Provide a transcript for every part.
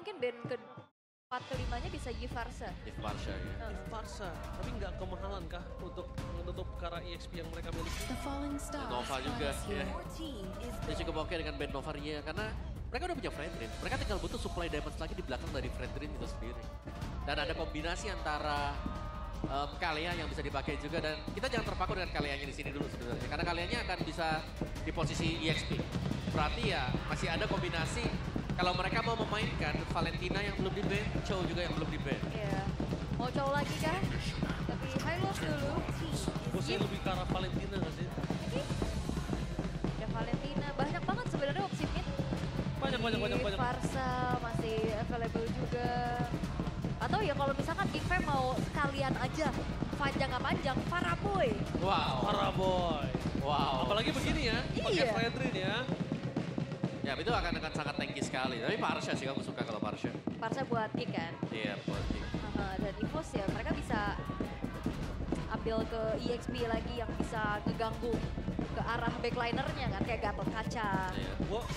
mungkin band ke 4 ke-5-nya bisa Yivarsa. Yivarsa ya. Farsa, tapi nggak kemahalan kah untuk menutup Kara EXP yang mereka miliki? Nova juga ya. Dia cukup oke dengan band Nova Ria karena mereka udah punya Fredrin. Mereka tinggal butuh supply diamonds lagi di belakang dari Fredrin itu sendiri. Dan ada kombinasi antara Kalia yang bisa dipakai juga dan kita jangan terpaku dengan Kalianya di sini dulu sebenarnya. Karena Kalianya akan bisa di posisi EXP. Berarti ya masih ada kombinasi kalau mereka mau memainkan Valentina yang belum di ban, Chow juga yang belum di ban. Iya. Mau Chow lagi kah? Tapi high loss dulu. Gue sih lebih ke arah Valentina nggak sih? Ada Valentina, banyak banget sebenarnya opsi mid. Banyak. Farsa masih available juga. Atau ya kalau misalkan Gifem mau sekalian aja panjang nggak panjang, Paraboy. Wow. Paraboy. Wow. Apalagi begini ya, pakai Iya. Fredrin ya. Ya itu akan sangat tanky sekali. Tapi Parsha sih aku suka kalau Parsha. Farsa buat kick kan. Iya buat kick. Dan Evos ya mereka bisa ambil ke EXP lagi yang bisa ngeganggu ke arah backlinernya kan kayak Gatot Kaca. Iya. Wah,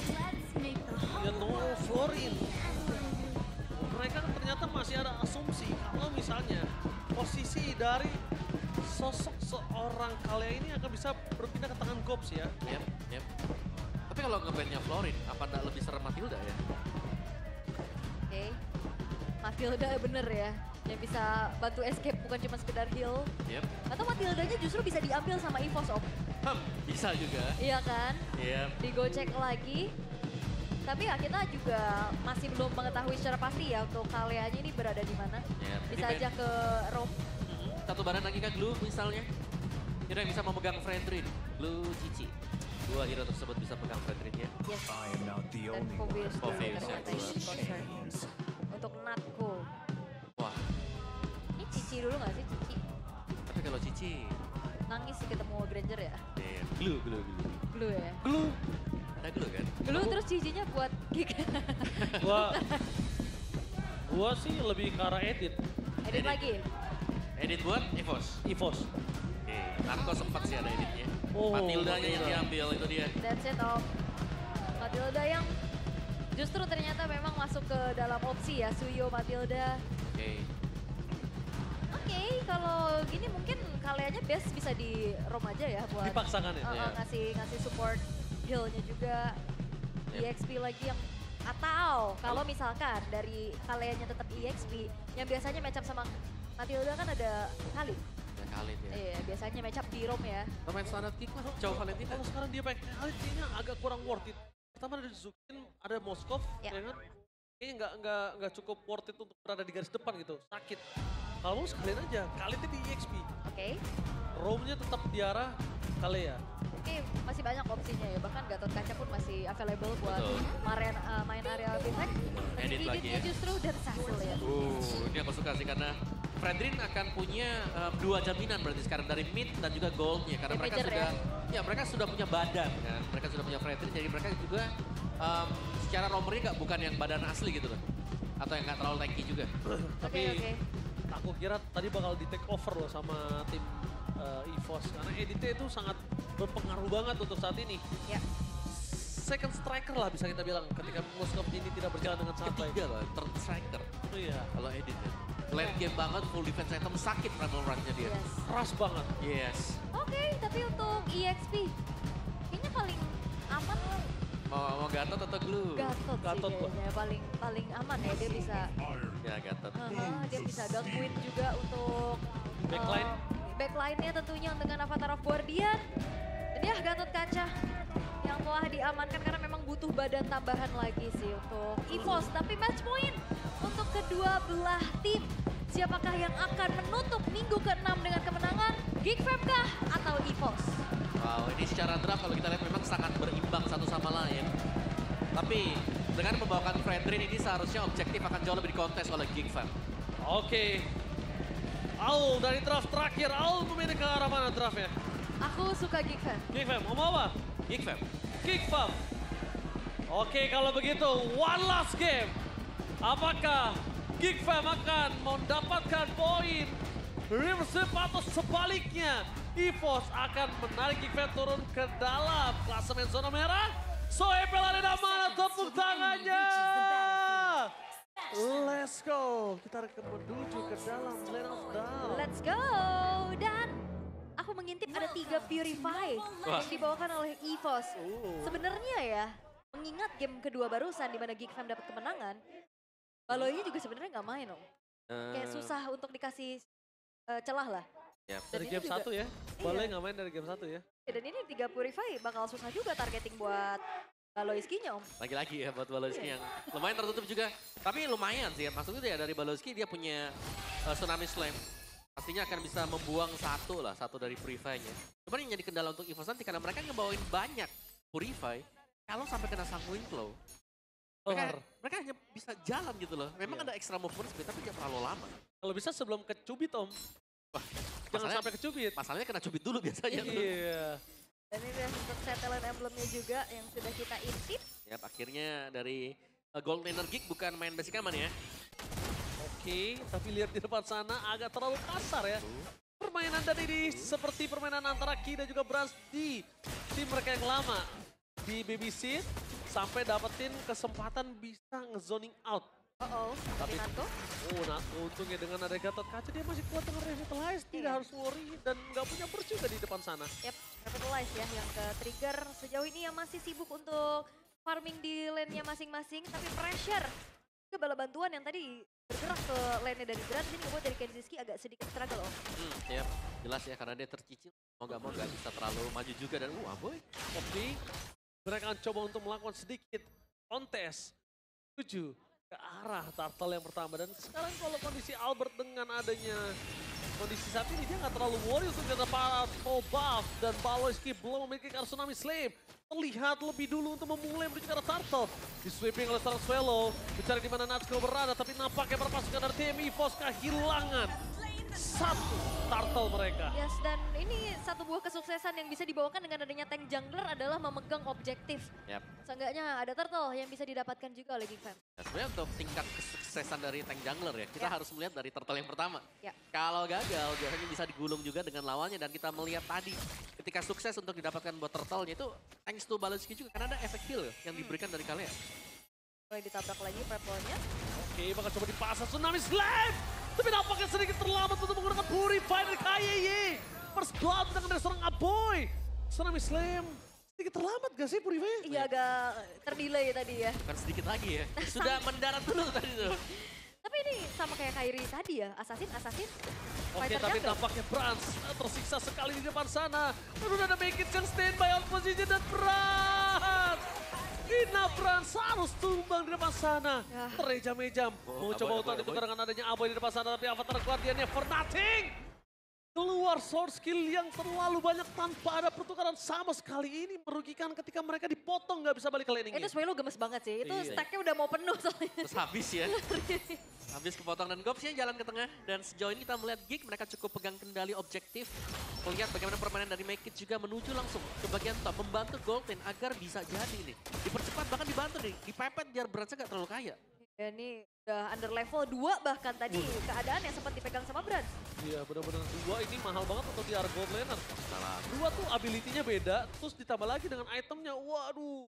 ya no Florin. Mereka kan ternyata masih ada asumsi kalau misalnya posisi dari sosok seorang Kalia ini akan bisa berpindah ke tangan Gops ya. Yep. Tapi kalau ngebandnya Florin, apa nggak lebih serem Matilda ya? Oke. Matilda bener ya yang bisa bantu escape bukan cuma sekedar heal. Yep. Atau Matildanya justru bisa diambil sama Evos Om. Bisa juga. Iya kan? Yep. Digocek lagi. Tapi ya kita juga masih belum mengetahui secara pasti ya untuk Kalianya ini berada di mana. Yep. Bisa aja ke Rom. Satu badan lagi kan Glue misalnya. Hero yang bisa memegang Fredrin. Glue Cici. Dua hero tersebut bisa pegang Fredrin ya. Yes. Dan only Phoveus juga Phoveus ya, ternyata ini concern. Untuk Natko. Wah, Ini Cici dulu gak sih Cici? tapi kalau Cici, Nangis sih ketemu Granger ya. iya, Glue. Glue ya. Glue. Ada Glue kan? Glue terus Cicinya buat kick. Gua sih lebih ke arah edit. Edit lagi. Edit buat Evos. Evos. Oke, Narko sempat sih ada editnya. Oh, Matildanya yang Matilda. diambil itu dia. That's it Om. Matilda yang justru ternyata memang masuk ke dalam opsi ya. Suyo Matilda. Oke. Oke, kalau gini mungkin Kalianya best bisa di Rom aja ya buat Dipaksakan ya. Iya. ngasih support heal-nya juga. Yep. EXP lagi yang atau kalau misalkan dari Kalianya tetap EXP yang biasanya match up sama Matilda kan ada Khalid. Ada Khalid ya. Iya, biasanya match up di Rom ya. Pemain standar kick lah, Chow Valentina. Kalau sekarang dia pakai Khalid kayaknya agak kurang worth it. Pertama ada Zukin, ada Moskov, Ya. ya kan? Kayaknya nggak cukup worth it untuk berada di garis depan gitu, sakit. Kalau mau sekalian aja, Khalid di EXP. Oke. Roamnya tetap di arah Kalea. Oke, masih banyak opsinya ya. Bahkan Gatot Kaca pun masih available buat Betul. main area fintech. Edit lagi Editnya ya. justru dari Sassel ya. Ini aku suka sih karena Fredrin akan punya dua jaminan berarti sekarang dari mid dan juga goldnya karena mereka Damager sudah mereka sudah punya badan kan, mereka sudah punya Fredrin jadi mereka juga secara romernya bukan yang badan asli gitu loh atau yang nggak terlalu tanky juga. Oke, oke. Aku kira tadi bakal di take over loh sama tim EVOS karena editnya itu sangat berpengaruh banget untuk saat ini. Ya. Second striker lah bisa kita bilang ketika Moskov ini tidak berjalan dengan santai. Ketiga lah, third striker Oh iya, kalau edit ya. Late game banget, full defense item, sakit primal run-nya dia. Yes. keras banget. Yes. Oke, tapi untuk EXP kayaknya paling aman Mau Gatot atau Glue? Gatot, Gatot, sih kayaknya. Paling aman ya dia bisa Ya Gatot. dia bisa gangguin juga untuk Backline. backline-nya tentunya dengan Avatar of Guardian. Dan ya Gatot Kaca yang telah diamankan karena memang butuh badan tambahan lagi sih untuk EVOS. Tapi match point untuk kedua belah tim. Siapakah yang akan menutup minggu ke-6 dengan kemenangan? Geekfam kah atau EVOS? Wow, ini secara draft kalau kita lihat memang sangat berimbang satu sama lain. Tapi dengan membawakan Fredrin ini seharusnya objektif akan jauh lebih dikontes oleh Geekfam. Oke. Aul dari draft terakhir, Aul memilih ke arah mana draftnya? Aku suka Geekfam. Geekfam, mau apa? Geekfam. Geekfam. Oke, kalau begitu, one last game. Apakah Geekfam akan mendapatkan poin reverse atau sebaliknya? EVOS akan menarik Geekfam turun ke dalam klasemen zona merah. So, Epel Arena mana tepuk tangannya? let's go. Kita akan menuju ke dalam Lane of Dawn. Let's go! Dan aku mengintip ada 3 Purify Wah. yang dibawakan oleh EVOS. Sebenarnya ya, mengingat game kedua barusan di mana GeekFam dapat kemenangan, Baloy juga sebenarnya nggak main loh. Kayak susah untuk dikasih celah lah. Yap. Dan Dari ini game juga- 1 ya. Iya. Boleh nggak main dari game 1 ya. Dan ini 3 Purify bakal susah juga targeting buat Baloyski-nya om. Lagi-lagi ya buat Baloyski yang lumayan tertutup juga. Tapi lumayan sih ya, maksudnya ya dari Baloyski dia punya Tsunami Slam. Pastinya akan bisa membuang satu dari Purify-nya. Cuman yang jadi kendala untuk EVOS nanti karena mereka ngebawain banyak Purify. Kalau sampai kena Sanguine Claw, mereka hanya bisa jalan gitu loh. Memang ada extra movement speed tapi tidak terlalu lama. Kalau bisa sebelum kecubit om. Wah, Jangan masalahnya- sampai kecubit. Masalahnya kena cubit dulu biasanya. Iya. Dan ini untuk set talent emblemnya juga yang sudah kita intip. Yap, akhirnya dari Gold Laner Geek bukan main basic aman ya. Oke, tapi lihat di depan sana agak terlalu kasar ya. Permainan dan ini seperti permainan antara Ki dan juga Brans di tim mereka yang lama. Di babysit sampai dapetin kesempatan bisa ngezoning out. Tapi Nanto. Oh, nah untungnya dengan ada Gatot Kaca dia masih kuat dengan revitalize. Tidak Iya. harus worry dan nggak punya burst juga di depan sana. Yap, capitalize ya yang ke trigger sejauh ini yang masih sibuk untuk farming di lane-nya masing-masing. Tapi pressure ke bala bantuan yang tadi bergerak ke lane-nya dari Brand ini membuat dari Kenziski agak sedikit struggle om. Yap, jelas ya karena dia tercicil. Mau nggak bisa terlalu maju juga dan Aboy. Oke, mereka akan coba untuk melakukan sedikit kontes. Tuju ke arah Turtle yang pertama. Dan sekarang kalau kondisi Albert dengan adanya kondisi saat ini dia nggak terlalu worry untuk menjadi para full buff. Dan Baloyski belum memiliki kartu Tsunami Slave. Terlihat lebih dulu untuk memulai menuju ke arah Turtle. Di sweeping oleh seorang Swallow. Mencari di mana Natsuko berada. Tapi nampaknya para pasukan dari tim EVOS kehilangan satu Turtle mereka. Yes, dan ini satu buah kesuksesan yang bisa dibawakan dengan adanya tank jungler adalah memegang objektif. Yap. Seenggaknya ada turtle yang bisa didapatkan juga oleh GeekFam. Nah, sebenarnya untuk tingkat kesuksesan dari tank jungler ya, kita Ya. harus melihat dari turtle yang pertama. Ya. Kalau gagal, biasanya bisa digulung juga dengan lawannya dan kita melihat tadi ketika sukses untuk didapatkan buat turtle-nya itu thanks to Baloyski juga karena ada efek heal yang diberikan dari kalian. Mulai ditabrak lagi purple-nya. Oke, bakal coba dipasang Tsunami Slave. Tapi nampaknya sedikit terlambat untuk menggunakan Purify dari KYY. First blood dengan dari seorang Aboy. Tsunami Slam. Sedikit terlambat gak sih Purify? Iya agak terdelay tadi ya. Bukan sedikit lagi ya, sudah mendarat dulu tadi tuh. Tapi ini sama kayak Kairi tadi ya, Assassin. Oke, Fighter tapi jungle. nampaknya Brans tersiksa sekali di depan sana. Dan udah ada Make It yang standby on position dan Brans. Ina Brans harus tumbang di depan sana. Ya. Terejam-ejam. Mau coba Aboy, untuk Aboy, ditukar dengan adanya Aboy di depan sana. Tapi Avatar Guardiannya for nothing. Keluar sword skill yang terlalu banyak tanpa ada pertukaran sama sekali. Ini merugikan ketika mereka dipotong nggak bisa balik ke laning. Itu Swallow gemes banget sih, itu Iya. stacknya udah mau penuh soalnya. Terus habis ya. Habis kepotong dan Gopsnya jalan ke tengah. Dan sejauh ini kita melihat Geek mereka cukup pegang kendali objektif. Melihat bagaimana permainan dari Make It juga menuju langsung ke bagian top. Membantu Golden agar bisa jadi nih. Dipercepat bahkan dibantu nih. Dipepet biar beratnya gak terlalu kaya. Ya ini udah under level 2 bahkan tadi keadaan yang sempat dipegang sama Brand. Iya benar-benar dua ini mahal banget untuk di Gold Laner. Salah. Dua tuh ability-nya beda, terus ditambah lagi dengan itemnya. Waduh.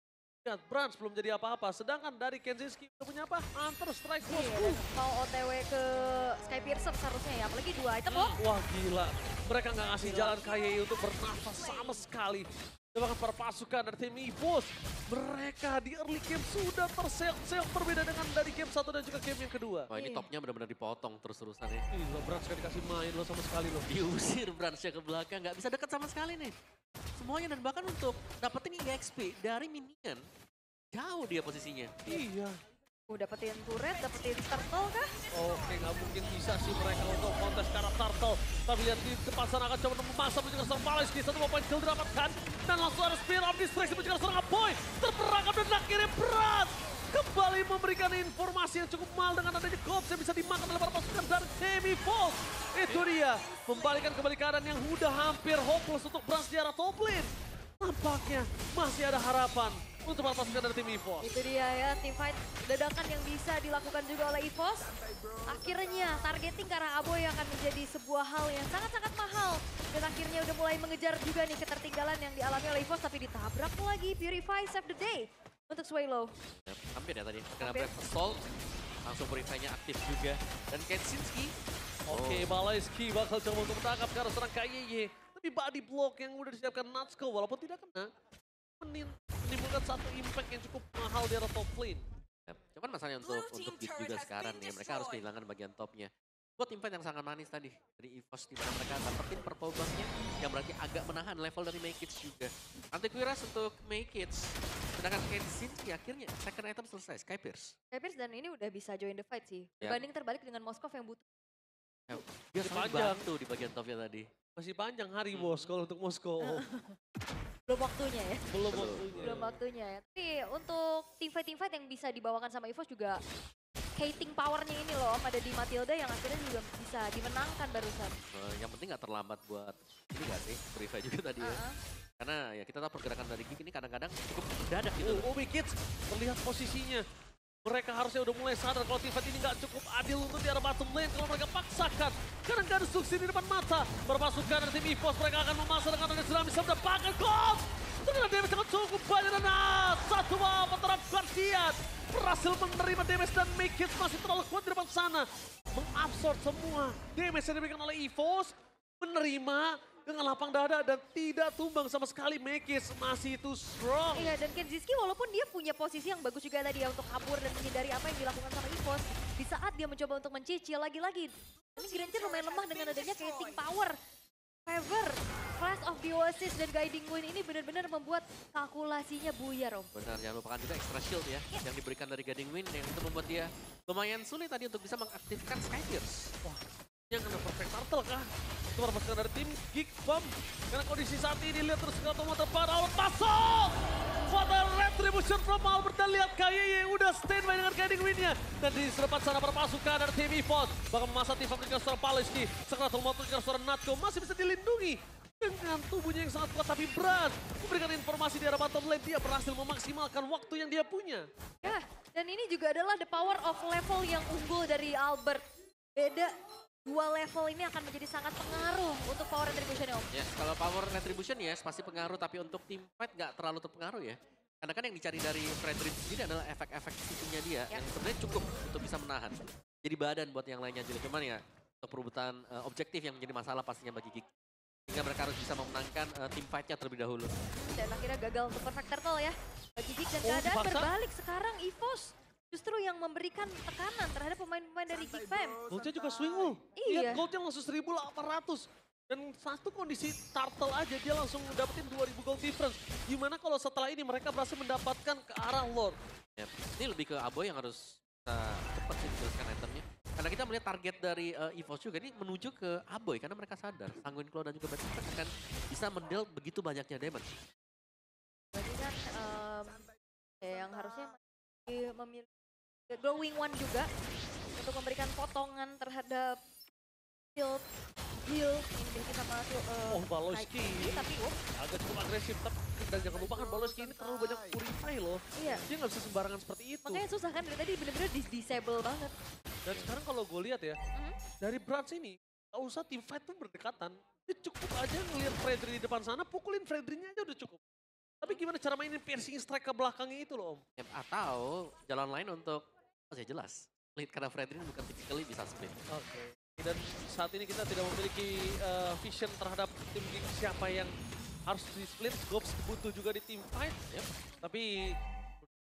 Lihat, Brans belum jadi apa-apa. Sedangkan dari Kenziski udah punya apa? Hunter Strike Force. Iya, dan mau OTW ke Skypiercer seharusnya ya, apalagi 2 item loh. Wah gila. Mereka nggak ngasih jalan KYY untuk bernafas sama sekali. Dan bahkan para pasukan dari tim EVOS. Mereka di early game sudah terseok-seok berbeda dengan dari game 1 dan juga game yang kedua. Wah ini Iya. topnya benar-benar dipotong terus-terusan ya. Gila, Brans gak dikasih main loh sama sekali loh. Diusir Bransnya ke belakang. Gak bisa deket sama sekali nih. Semuanya dan bahkan untuk dapetin EXP dari minion. Jauh dia posisinya. Iya. Dapetin turret, dapetin turtle kah? Oke, nggak mungkin bisa sih mereka untuk kontes karena Turtle. Tapi lihat di depan sana akan coba memaksa menuju ke seorang Baloyski. 1 poin kill didapatkan. Dan langsung ada Spear of Distraction menuju ke seorang Aboy. Terperangkap dan akhirnya Brans kembali memberikan informasi yang cukup mahal dengan adanya Gops yang bisa dimakan oleh para pasukan dari Semi Falls. Itu dia, membalikan kembali keadaan yang udah hampir hopeless untuk Brans di arah top lane. Nampaknya masih ada harapan untuk para pasukan dari tim EVOS. Itu dia ya, teamfight dadakan yang bisa dilakukan juga oleh EVOS. Akhirnya targeting ke arah Aboy akan menjadi sebuah hal yang sangat-sangat mahal. Dan akhirnya udah mulai mengejar juga nih ketertinggalan yang dialami oleh EVOS. Tapi ditabrak lagi, Purify save the day untuk Swallow. Ya, hampir ya tadi. Kena Hampir. Brave Assault. Langsung Purify-nya aktif juga. Dan Kensinski. Oke, Balaiski bakal coba untuk menangkap ke arah serang KYY. Tapi body block yang udah disiapkan Natsuko walaupun tidak kena. Menimbulkan satu impact yang cukup mahal di arah top lane. Cuman masalahnya untuk Git juga sekarang nih, mereka harus kehilangan bagian topnya. Buat tim fight yang sangat manis tadi dari EVOS di mana mereka dapetin purple buff-nya yang berarti agak menahan level dari Maykits juga. Antiquiras untuk Maykits, sedangkan Kensinski akhirnya second item selesai, Skypierce. Skypierce dan ini udah bisa join the fight sih. Ya. Dibanding terbalik dengan Moskov yang butuh. Dia Masih selalu panjang. bantu di bagian topnya tadi. Masih panjang hari bos kalau untuk Moskow. Belum waktunya ya. Belum Belum. waktunya. Belum waktunya ya. Tapi untuk team fight yang bisa dibawakan sama EVOS juga hating powernya ini loh Om, ada di Matilda yang akhirnya juga bisa dimenangkan barusan. Yang penting gak terlambat buat ini gak sih, Purify juga tadi ya. Karena ya kita tahu pergerakan dari Geek ini kadang-kadang cukup mendadak gitu. Kids terlihat posisinya. Mereka harusnya udah mulai sadar kalau tim fight ini nggak cukup adil untuk di arah bottom lane kalau mereka paksakan. Karena nggak ada suksi di depan mata. Berpasukan dari tim EVOS mereka akan memasang dengan ada tsunami bisa mendapatkan gold. Ternyata damage sangat cukup banyak dan satu antara Guardian berhasil menerima damage dan Maykits masih terlalu kuat di depan sana. Mengabsorb semua damage yang diberikan oleh EVOS. Menerima dengan lapang dada dan tidak tumbang sama sekali. Maykits masih itu strong. Iya, dan Kenzinski walaupun dia punya posisi yang bagus juga tadi ya untuk kabur dan menghindari apa yang dilakukan sama EVOS. Di saat dia mencoba untuk mencicil lagi-lagi. Ini Granger lumayan lemah dengan adanya Hating Power. Favor, Flash of the Oasis dan Guiding Wind ini benar-benar membuat kalkulasinya buyar Om. Benar, jangan lupakan juga extra shield ya yang diberikan dari Guiding Wind yang itu membuat dia lumayan sulit tadi untuk bisa mengaktifkan Skypierce. Wah, yang kena perfect turtle kah? Itu merupakan dari tim Geek Bomb. Karena kondisi saat ini lihat terus ke otomatis pada Albert masuk! Fatal Retribution from Albert dan lihat KYY udah standby dengan Guiding Wind-nya. Dan di depan sana perpasukan dari tim EVOS. Bahkan memasang tim fabrikasi seorang Palesky. Sekratul motor seorang Natko masih bisa dilindungi. Dengan tubuhnya yang sangat kuat tapi berat. Memberikan informasi di arah bottom lane. Dia berhasil memaksimalkan waktu yang dia punya. Ya, dan ini juga adalah the power of level yang unggul dari Albert. Beda. Dua level ini akan menjadi sangat pengaruh untuk power retribution ya Om. Ya, kalau power retribution ya pasti pengaruh, tapi untuk team fight nggak terlalu terpengaruh ya. Karena kan yang dicari dari Fredrin sendiri adalah efek-efek situnya dia yang sebenarnya cukup untuk bisa menahan. Jadi badan buat yang lainnya juga, cuman ya untuk perebutan objektif yang menjadi masalah pastinya bagi Geek. Sehingga mereka harus bisa memenangkan team fight-nya terlebih dahulu. Dan akhirnya gagal untuk perfect turtle ya. Bagi Geek dan keadaan dipaksa. berbalik sekarang EVOS. Justru yang memberikan tekanan terhadap pemain-pemain dari Geek Fam. Goldnya juga swing loh. Iya. Lihat goldnya langsung 1.800. Dan satu kondisi turtle aja dia langsung dapetin 2.000 gold difference. Gimana kalau setelah ini mereka berhasil mendapatkan ke arah Lord? Ya, ini lebih ke Aboy yang harus cepat sih menjelaskan itemnya. Karena kita melihat target dari EVOS juga ini menuju ke Aboy karena mereka sadar Sanguine Claw dan juga Bad Impact akan bisa mendeal begitu banyaknya damage. Berarti kan yang harusnya memilih Glowing One juga untuk memberikan potongan terhadap heal yang dimiliki sama Balaiski. Tapi Agak cukup agresif, dan jangan lupakan Balaiski ini terlalu banyak purify loh. iya. Dia nggak bisa sembarangan seperti itu. Makanya susah kan dari tadi bener-bener disable banget. Dan sekarang kalau gue lihat ya, dari Brans ini, gak usah tim fight tuh berdekatan. Dia cukup aja ngelihat Fredrin di depan sana, pukulin Fredrinnya aja udah cukup. Tapi gimana cara mainin piercing strike ke belakangnya itu loh Om? Ya, atau jalan lain untuk, oh ya jelas, split karena Fredrin bukan typically bisa split. Oke. Dan saat ini kita tidak memiliki vision terhadap tim Geek siapa yang harus di split. Gobs butuh juga di tim fight. Yep. Tapi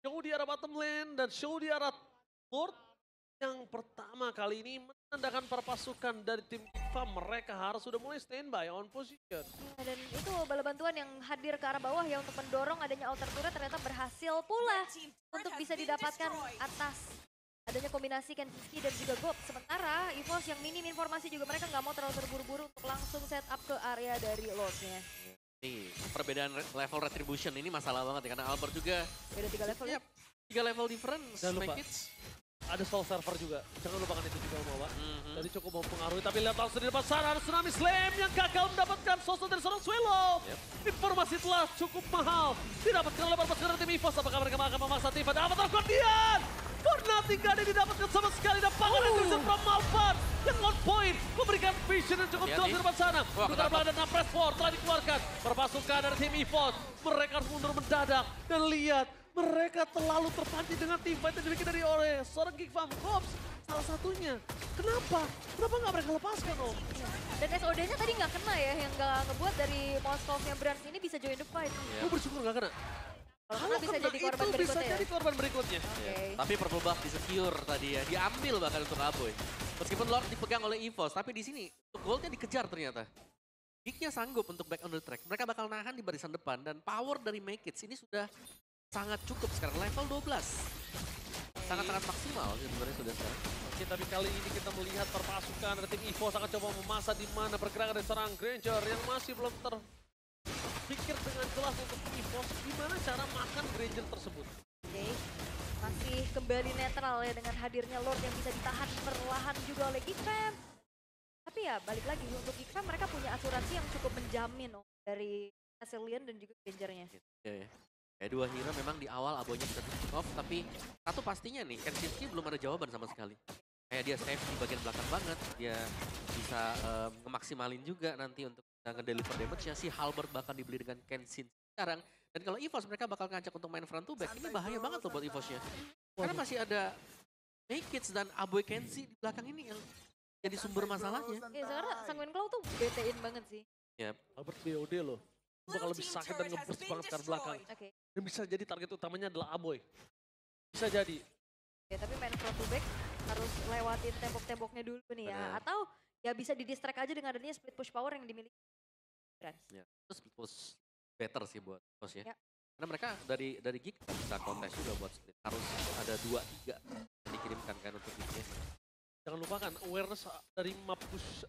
show di arah bottom lane dan show di arah Lord yang pertama kali ini menandakan perpasukan dari tim Geek Fam. Mereka harus sudah mulai standby on position. Nah, dan itu bala bantuan yang hadir ke arah bawah ya untuk mendorong adanya outer turret ternyata berhasil pula untuk bisa didapatkan atas adanya kombinasi Kenzinski dan juga Gob. Sementara EVOS yang minim informasi juga mereka nggak mau terlalu terburu-buru untuk langsung set up ke area dari Lordnya. Nih, perbedaan level retribution ini masalah banget ya, karena Albert juga Beda 3 level ya. 3 level difference. Jangan lupa. Maykits. Ada soul server juga. Jangan lupakan itu juga Om. Jadi cukup mempengaruhi. Tapi lihat langsung di depan sana ada Tsunami Slam yang gagal mendapatkan sosok dari seorang Swallow. Informasi telah cukup mahal. Didapatkan oleh perpasukan dari tim EVOS. Apakah mereka akan memaksa tim pada Avatar Guardian? Fortnite gak ada didapatkan sama sekali. Dan pangan Retribution from Malphite yang on point. Memberikan vision yang cukup jelas di depan sana. Putar belakang dan Press 4 telah dikeluarkan. Perpasukan dari tim EVOS. Mereka harus mundur mendadak. Dan lihat Mereka terlalu terpancing dengan tim fight yang dimiliki dari oleh seorang Geek Fam Corps. Salah satunya. Kenapa? Kenapa nggak mereka lepaskan, Om? Dan SOD-nya tadi nggak kena ya, yang nggak ngebuat dari Moskovnya Brands ini bisa join the fight. Gue bersyukur nggak kena. Kalau kena bisa jadi korban itu bisa berikutnya ya. jadi korban berikutnya. Oke. Tapi purple buff di-secure tadi ya, diambil bahkan untuk Aboy. Meskipun Lord dipegang oleh EVOS, tapi di sini untuk goldnya dikejar ternyata. Geek-nya sanggup untuk back on the track. Mereka bakal nahan di barisan depan dan power dari Make It ini sudah sangat cukup sekarang. Level 12. Sangat-sangat maksimal sebenarnya sudah sekarang. Oke, tapi kali ini kita melihat perpasukan dari tim EVOS akan coba memasak di mana pergerakan dari seorang Granger yang masih belum terpikir dengan jelas untuk EVOS gimana cara makan Granger tersebut. Oke. Masih kembali netral ya dengan hadirnya Lord yang bisa ditahan perlahan juga oleh Geek Fam. Tapi ya balik lagi untuk Geek Fam mereka punya asuransi yang cukup menjamin dari Asilian dan juga Grangernya. Ya. Kayak dua hero memang di awal Aboynya bisa pick off, tapi satu pastinya nih, Kensinski belum ada jawaban sama sekali. Kayak dia safe di bagian belakang banget, dia bisa ngemaksimalin juga nanti untuk ngedeliver damage-nya. Si Halberd bakal dibeli dengan Kensin sekarang. Dan kalau EVOS mereka bakal ngajak untuk main front to back, ini bahaya banget loh buat EVOS-nya. Karena masih ada Nakeds dan Aboy Kensi di belakang ini yang jadi sumber masalahnya. Ya sekarang Sanguine Claw tuh BT-in banget sih. Yap. Albert BOD loh. Bakal lebih sakit dan nge-burst banget ke arah belakang. Oke. Dan bisa jadi target utamanya adalah Aboy. Bisa jadi. Ya, tapi main front to back harus lewatin tembok-temboknya dulu nih ya. Bener. Atau ya bisa di-distract aja dengan adanya split push power yang dimiliki Brands. Ya. Terus push better sih buat EVOS ya. Ya. Karena mereka dari Geek bisa kontes juga buat split. Harus ada 2-3 yang dikirimkan kan untuk Geeknya. Jangan lupakan awareness dari map push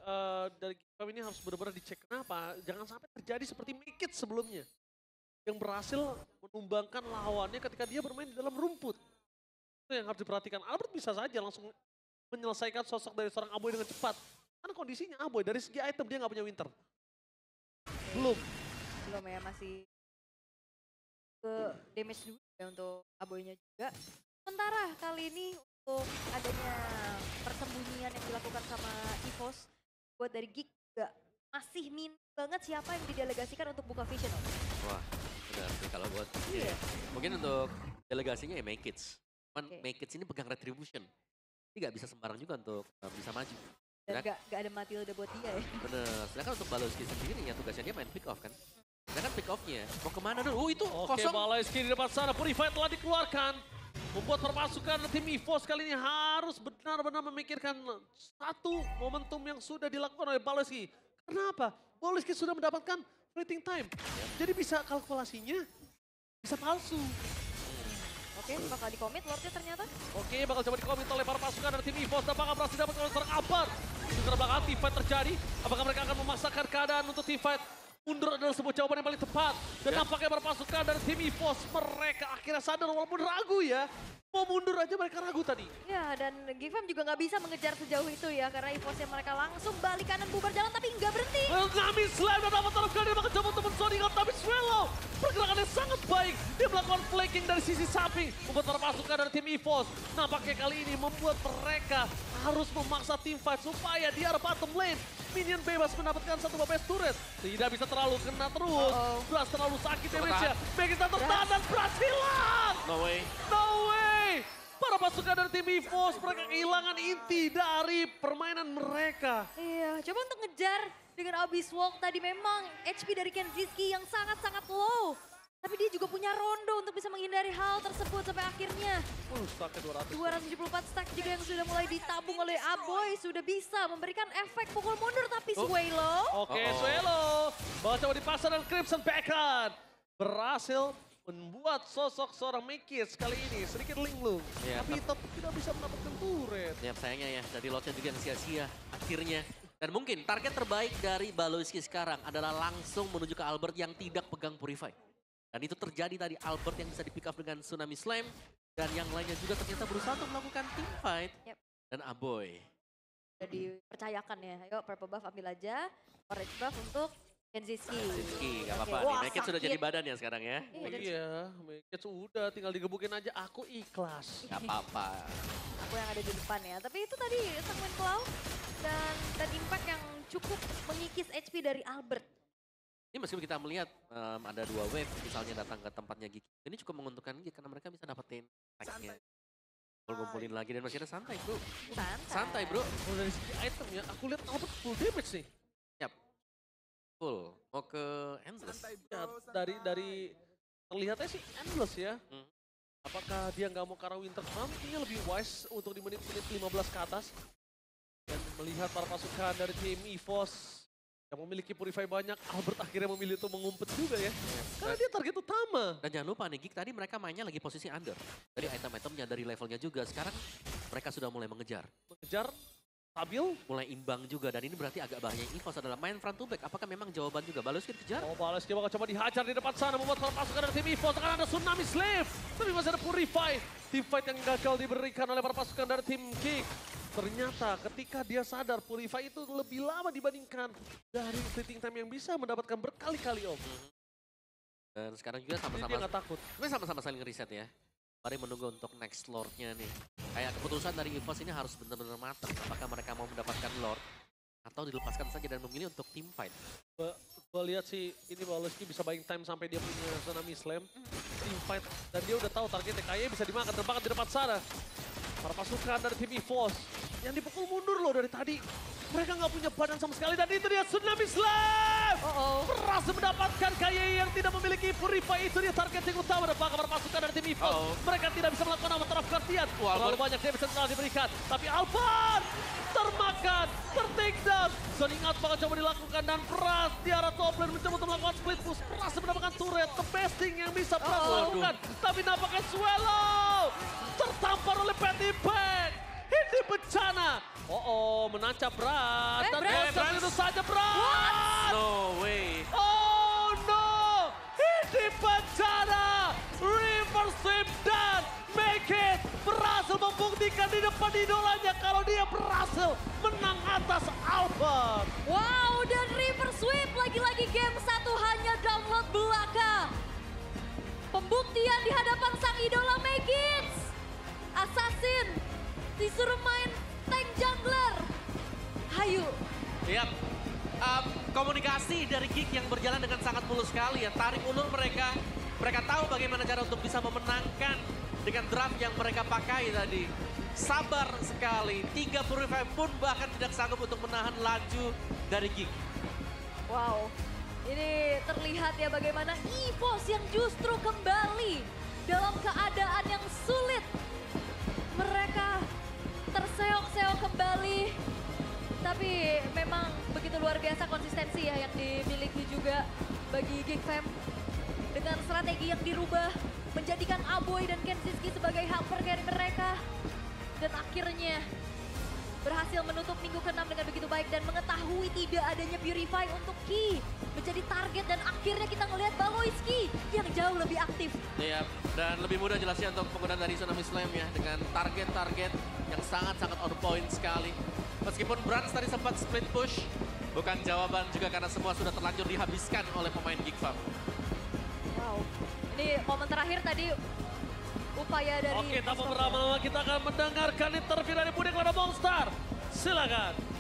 dari game ini harus benar-benar dicek. Kenapa? Jangan sampai terjadi seperti Make It sebelumnya. Yang berhasil menumbangkan lawannya ketika dia bermain di dalam rumput. Itu yang harus diperhatikan. Albert bisa saja langsung menyelesaikan sosok dari seorang Aboy dengan cepat. Karena kondisinya Aboy dari segi item dia nggak punya Winter. Belum. Belum ya, masih ke damage dulu ya untuk Aboynya juga. Sementara kali ini untuk adanya persembunyian yang dilakukan sama EVOS buat dari Geek juga masih min banget siapa yang didelegasikan untuk buka vision. Wah, benar sih kalau buat Iya. mungkin untuk delegasinya ya Make It. Cuman Oke. Make It ini pegang retribution. Jadi nggak bisa sembarang juga untuk bisa maju. Dan gak ada Matilda buat dia ya. Bener. Sedangkan untuk Baloski sendiri ya tugasnya dia main pick off kan. Sedangkan pick off-nya mau kemana dulu? Oh itu Oke, kosong. Balaiski di depan sana. Purify telah dikeluarkan. Membuat perpasukan tim EVOS kali ini harus benar-benar memikirkan satu momentum yang sudah dilakukan oleh Balaiski. Kenapa? Balaiski sudah mendapatkan waiting time. Jadi bisa kalkulasinya bisa palsu. Oke, bakal di-commit Lordnya ternyata. Oke, bakal coba dikomit oleh para pasukan dari tim EVOS. Apakah berhasil dapat oleh seorang Abar? Di belakang team fight terjadi. Apakah mereka akan memaksakan keadaan untuk team fight? Mundur adalah sebuah jawaban yang paling tepat. Dan nampaknya para pasukan dari tim EVOS mereka akhirnya sadar walaupun ragu ya. Mau mundur aja mereka ragu tadi. Ya, dan Geek Fam juga nggak bisa mengejar sejauh itu ya. Karena EVOS-nya mereka langsung balik kanan bubar jalan tapi nggak berhenti. Nami Slam dan dapat taruh kali bakal coba untuk mensodingkan tapi Swallow. Pergerakannya sangat baik. Dia melakukan flanking dari sisi samping. Membuat para pasukan dari tim EVOS. Nampaknya kali ini membuat mereka harus memaksa tim fight supaya di arah bottom lane. Minion bebas mendapatkan satu bapes turret. Tidak bisa terlalu kena terus. Blas terlalu sakit damage-nya. Begita tertahan dan berhasil. No way. No way! Para pasukan dari tim EVOS mereka kehilangan inti dari permainan mereka. Iya, coba untuk ngejar dengan Abyss Walk tadi memang HP dari Kenziski yang sangat-sangat low. Tapi dia juga punya rondo untuk bisa menghindari hal tersebut sampai akhirnya. Stacknya 200. 274 stack juga yang sudah mulai ditabung oleh Aboy sudah bisa memberikan efek pukul mundur tapi Swallow. Oke, Swallow. Bawa coba dipasang dan Crimson backhand. Berhasil membuat sosok seorang Mikis kali ini sedikit linglung. Iya, Tapi tetap tidak bisa mendapatkan turret. Ya sayangnya ya, dari lotnya juga yang sia-sia akhirnya. Dan mungkin target terbaik dari Baloiski sekarang adalah langsung menuju ke Albert yang tidak pegang Purify. Dan itu terjadi tadi, Albert yang bisa di-pick up dengan Tsunami Slam. Dan yang lainnya juga ternyata berusaha untuk melakukan team fight. Yep. Dan Aboy. Sudah dipercayakan ya, ayo purple buff ambil aja. Orange buff untuk Kenziski. Rizky, gak Oke. apa-apa Wah, nih. Naked sudah sakit. jadi badan ya sekarang ya. Iya, dan Iya, Mikis udah tinggal digebukin aja. Aku ikhlas. Gak apa-apa. aku yang ada di depan ya. Tapi itu tadi Sanguine Claw dan impact yang cukup mengikis HP dari Albert. Ini meskipun kita melihat ada 2 wave misalnya datang ke tempatnya Gigi. Ini cukup menguntungkan Gigi karena mereka bisa dapetin tag-nya. Kumpulin lagi dan masih ada santai bro. Santai bro. Kalau dari segi item ya, aku lihat Albert full damage nih. Yap. Full. Mau ke Endless. Ya, dari terlihatnya sih Endless ya. Apakah dia nggak mau ke arah Winter Crown? Kayaknya lebih wise untuk di menit-menit 15 ke atas. Dan melihat para pasukan dari tim EVOS yang memiliki Purify banyak, Albert akhirnya memilih untuk mengumpet juga ya. Karena dia target utama. Dan jangan lupa nih, Gig tadi mereka mainnya lagi posisi under. Dari item-itemnya, dari levelnya juga. Sekarang mereka sudah mulai mengejar. Mengejar, stabil. Mulai imbang juga, dan ini berarti agak bahaya. EVOS adalah main front to back. Apakah memang jawaban juga? Baloski dikejar? Oh, balas dia bakal coba dihajar di depan sana, membuat para pasukan dari tim EVOS. Sekarang ada Tsunami Slave, tapi masih ada Purify. Team fight yang gagal diberikan oleh para pasukan dari tim Gig. Ternyata ketika dia sadar Purify itu lebih lama dibandingkan dari fleeting time yang bisa mendapatkan berkali-kali om. Dan sekarang juga Jadi dia sama-sama nggak takut. sama-sama saling reset ya. Mari menunggu untuk next Lord-nya nih. Kayak keputusan dari EVOS ini harus benar-benar matang. Apakah mereka mau mendapatkan Lord atau dilepaskan saja dan memilih untuk team fight. Gue lihat sih ini Baloski bisa buying time sampai dia punya Tsunami Slam. Team fight dan dia udah tahu targetnya kayaknya bisa dimakan dan bahkan di depan sana. Para pasukan dari tim EVOS yang dipukul mundur loh dari tadi. Mereka nggak punya badan sama sekali dan itu dia Tsunami Slam. Berhasil mendapatkan KYE yang tidak memiliki Purify. Itu dia target yang utama dan bahkan para pasukan dari tim EVOS. Mereka tidak bisa melakukan nama taraf gantian. Terlalu banyak damage yang telah diberikan. Tapi Albert termakan, tertakedown. Zoning out bakal coba dilakukan dan Pras di arah top lane mencoba untuk melakukan split push. Pras mendapatkan turret, the best thing yang bisa Pras lakukan. Tapi nampaknya Swallow tertampar oleh Petty Pack. Ini bencana. Menancap Pras. Dan Pras itu saja Pras. No way. Oh no, ini bencana. River Sweep dan Make It berhasil membuktikan di depan idolanya kalau dia berhasil menang atas Albert. Wow, dan River Sweep lagi-lagi game 1 hanya download belaka. Pembuktian di hadapan sang idola Megits. Assassin disuruh main tank jungler. Hayu. Yap. Komunikasi dari Gig yang berjalan dengan sangat mulus sekali ya. Tarik ulur mereka. Mereka tahu bagaimana cara untuk bisa memenangkan dengan draft yang mereka pakai tadi. Sabar sekali. 3 Purify pun bahkan tidak sanggup untuk menahan laju dari Gig. Wow. Ini terlihat ya bagaimana EVOS yang justru kembali dalam keadaan yang sulit. Mereka terseok-seok kembali. Tapi memang begitu luar biasa konsistensi ya yang dimiliki juga bagi Gig Fam. Dengan strategi yang dirubah, menjadikan Aboy dan Kensiski sebagai helper carry mereka. Dan akhirnya berhasil menutup minggu ke-6 dengan begitu baik dan mengetahui tidak adanya Purify untuk Ki menjadi target dan akhirnya kita ngelihat Baloiski yang jauh lebih aktif. Iya, dan lebih mudah jelasnya untuk penggunaan dari Tsunami Slam ya dengan target-target yang sangat-sangat on point sekali. Meskipun Brans tadi sempat split push, bukan jawaban juga karena semua sudah terlanjur dihabiskan oleh pemain Gig Fam. Wow, ini momen terakhir tadi upaya dari... Oke, tanpa berlama-lama kita akan mendengarkan interview dari Budi Clara Monster. Silakan.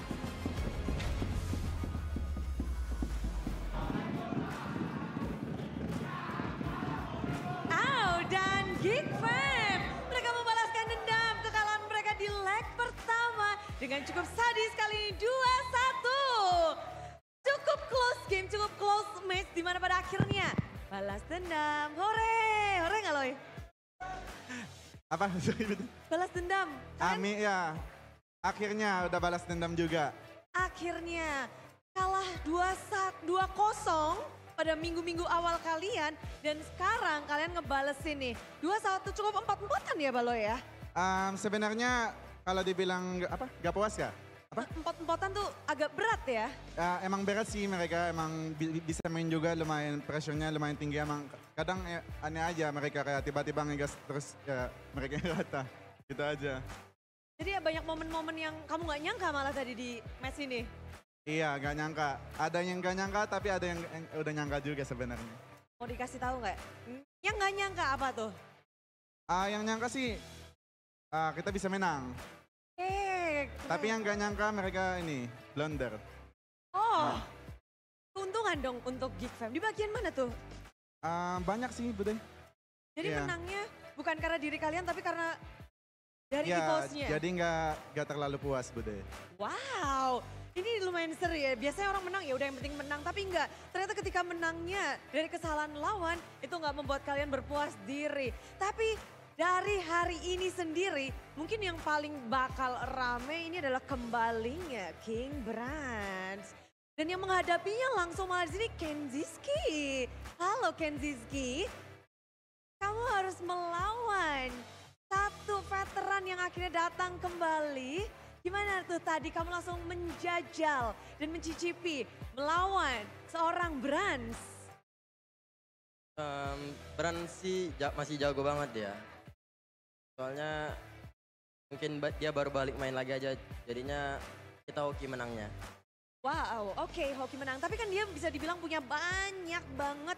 Dan Gig Fam, mereka membalaskan dendam kekalahan mereka di leg pertama dengan cukup sadis kali ini 2-1. Cukup close game, cukup close match di mana pada akhirnya balas dendam. Hore nggak Loy? Apa? Balas dendam. Kan? Ya, akhirnya udah balas dendam juga. Akhirnya kalah 2-0 pada minggu-minggu awal kalian dan sekarang kalian ngebalesin nih. 2-1 cukup 4-4-an ya Baloy ya? Sebenarnya kalau dibilang gak puas ya? Apa? 4-4-an tuh agak berat ya? Emang berat sih mereka, emang bisa main juga lumayan, pressure-nya lumayan tinggi. Emang kadang aneh aja mereka kayak tiba-tiba ngegas terus ya mereka rata. Gitu aja. Jadi ya banyak momen-momen yang kamu gak nyangka malah tadi di match ini? Iya, gak nyangka. Ada yang gak nyangka tapi ada yang udah nyangka juga sebenarnya. Mau dikasih tahu nggak? Yang nggak nyangka apa tuh? Yang nyangka sih kita bisa menang. Tapi yang gak nyangka mereka ini blunder. Oh, keuntungan kemenangan dong untuk Geek Fam. Di bagian mana tuh? Banyak sih Bude. Jadi Iya. menangnya bukan karena diri kalian tapi karena dari Ya, EVOS-nya. jadi nggak terlalu puas Bude. Wow, ini lumayan seru ya. Biasanya orang menang ya udah yang penting menang, tapi enggak. Ternyata ketika menangnya dari kesalahan lawan itu nggak membuat kalian berpuas diri. Tapi dari hari ini sendiri, mungkin yang paling bakal rame ini adalah kembalinya King Brands. Dan yang menghadapinya langsung malah di sini Kenziski. Halo Kenziski, kamu harus melawan satu veteran yang akhirnya datang kembali. Gimana tuh tadi kamu langsung menjajal dan mencicipi melawan seorang Brands? Bran sih masih jago banget ya. Soalnya mungkin dia baru balik main lagi aja, jadinya kita hoki menangnya. Wow, oke, hoki menang. Tapi kan dia bisa dibilang punya banyak banget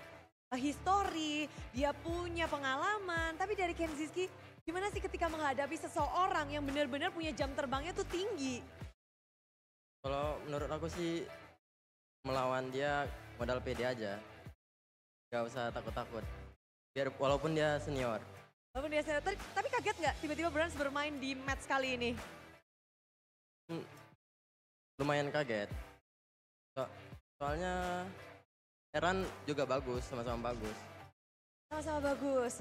histori, dia punya pengalaman. Tapi dari Kenziski, gimana sih ketika menghadapi seseorang yang benar-benar punya jam terbangnya tuh tinggi? Kalau menurut aku sih melawan dia modal pede aja. Gak usah takut-takut. Biar walaupun dia senior. Walaupun dia senior, tapi kaget nggak tiba-tiba Brands bermain di match kali ini? Lumayan kaget. Soalnya Heran juga bagus, sama-sama bagus. Sama-sama bagus.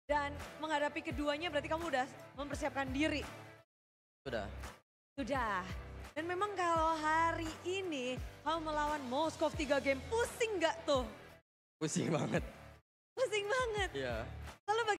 Dan menghadapi keduanya berarti kamu udah mempersiapkan diri? Sudah. Sudah. Dan memang kalau hari ini kamu melawan Moskov 3 game, pusing nggak tuh? Pusing banget. Pusing banget. Iya. Lalu